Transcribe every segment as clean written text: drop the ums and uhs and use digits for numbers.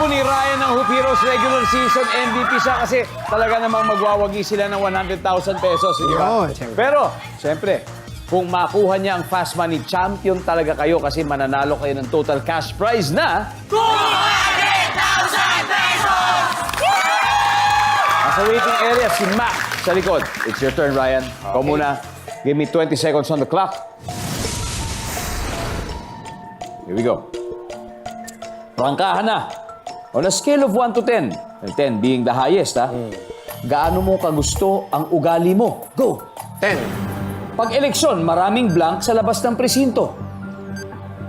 po ni Ryan ng Hoop Heroes regular season MVP siya kasi talaga namang magwawagi sila ng 100,000 pesos. Di ba? Yun, siyempre. Pero, siyempre, kung makuha niya ang Fast Money, champion talaga kayo kasi mananalo kayo ng total cash prize na 200,000 pesos! nasa waiting area si Mac sa likod. It's your turn, Ryan. Ikaw muna. Give me 20 seconds on the clock. Here we go. Prangkahan na. On a scale of 1 to 10, 10 being the highest, ha? Gaano mo kagusto ang ugali mo? Go! 10. Pag eleksyon, maraming blank sa labas ng presinto.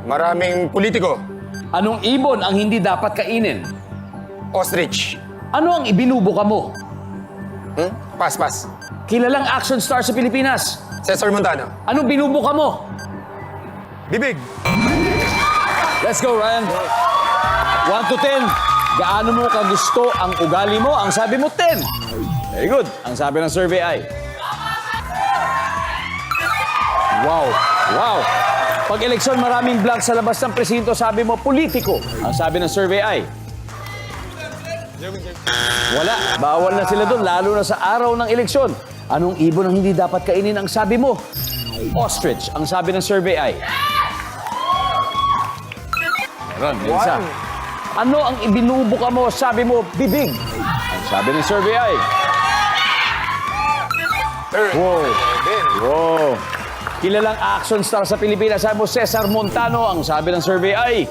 Maraming politiko. Anong ibon ang hindi dapat kainin? Ostrich. Ano ang ibinubuka mo? Pass, pass. Kilalang action star sa Pilipinas. Cesar Montano. Anong binubuka mo? Bibig. Let's go, Ryan. 1 to 10. Gaano mo kagusto ang ugali mo? Ang sabi mo, 10. Very good. Ang sabi ng survey ay... Wow. Wow. Pag eleksyon, maraming blank sa labas ng presinto, sabi mo, politiko. Ang sabi ng survey ay... Wala. Bawal na sila doon, lalo na sa araw ng eleksyon. Anong ibon ang hindi dapat kainin? Ang sabi mo, ostrich. Ang sabi ng survey ay... Meron, may isa. Ano ang ibinubuka mo? Sabi mo, bibig. Ang sabi ng survey ay... Wow. Wow. Kilalang action star sa Pilipinas. Sabi mo, Cesar Montano. Ang sabi ng survey ay...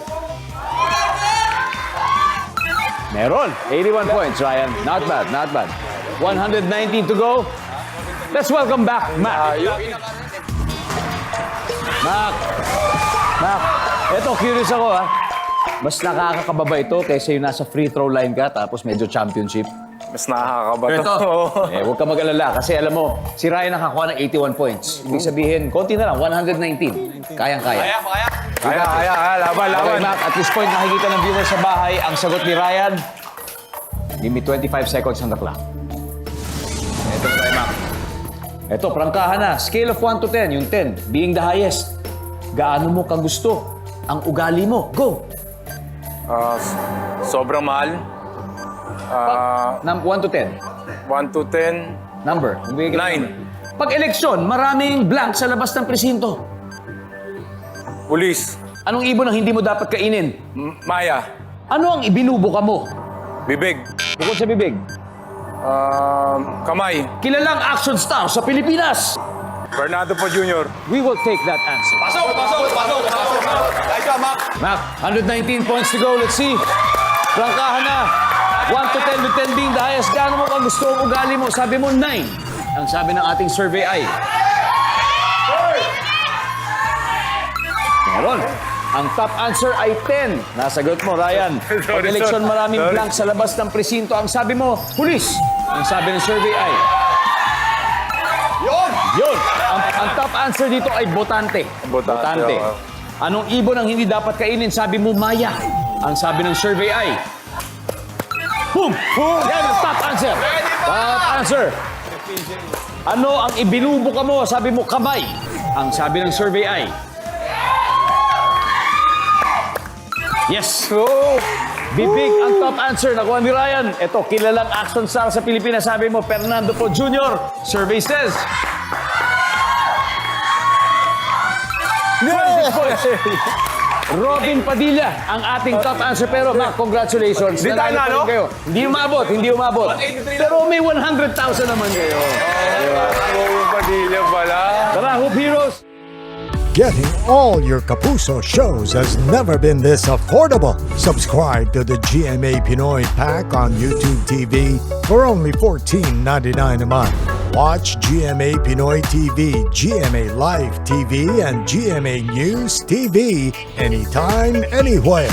Meron. 81 points, Ryan. Not bad, not bad. 119 to go. Let's welcome back, Mac. Mac. Eto, curious ako, ha. Mas nakakakababa ito kaysa yung nasa free throw line ka tapos medyo championship. Mas nakakaba to. Ito. Huwag ka mag-alala kasi alam mo, si Ryan nakakuha ng 81 points. Ibig sabihin, konti na lang, 119. Kayang-kaya. Kaya, laban. Okay, Mac, at this point, nakikita ng viewers sa bahay ang sagot ni Ryan. Give me 25 seconds on the clock. Ito na tayo, Mac. Ito, prangkahan na. Scale of 1 to 10, yung 10 being the highest. Gaano mo kagusto ang ugali mo? Go! Sobrang mahal. 1 to 10. 1 to 10. Number. 9. Pag eleksyon, maraming blank sa labas ng presinto. Pulis. Anong ibon ang hindi mo dapat kainin? Maya. Ano ang ibinubuka mo? Bibig. Bukod sa bibig. Kamay. Kilalang action star sa Pilipinas. Bernardo po Jr. We will take that answer. Pasok! Ay ka, Mac! Mac, 119 points to go. Let's see. Prangkahan na. 1 to 10 with 10 being the highest. Gaano mo kung gusto ang ugali mo? Sabi mo 9. Ang sabi ng ating survey ay... Meron. Ang top answer ay 10. Nasagot mo, Ryan. Pag eleksyon, maraming blank sa labas ng presinto. Ang sabi mo, pulis. Ang sabi ng survey ay... Yun! Ang top answer dito ay botante. Botante, oo. Anong ibon ang hindi dapat kainin? Sabi mo, maya. Ang sabi ng survey ay... Boom! Yan ang top answer. Top answer. Ano ang ibinubuka mo? Sabi mo, kamay. Ang sabi ng survey ay... Yes! Bibig ang top answer. Nakuha ni Ryan. Ito, kilalang action star sa Pilipinas. Sabi mo, Fernando Po Jr. Survey says... 26 points. Robin Padilla, ang ating top answer. Pero, Mac, congratulations. Di tayo Nanalo pa rin nalo? kayo. Hindi umabot. Pero may 100,000 naman kayo. Padilla pala. Tara, Hoop Heroes! Getting all your Kapuso shows has never been this affordable. Subscribe to the GMA Pinoy Pack on YouTube TV for only $14.99 a month. Watch GMA Pinoy TV, GMA Live TV, and GMA News TV anytime, anywhere.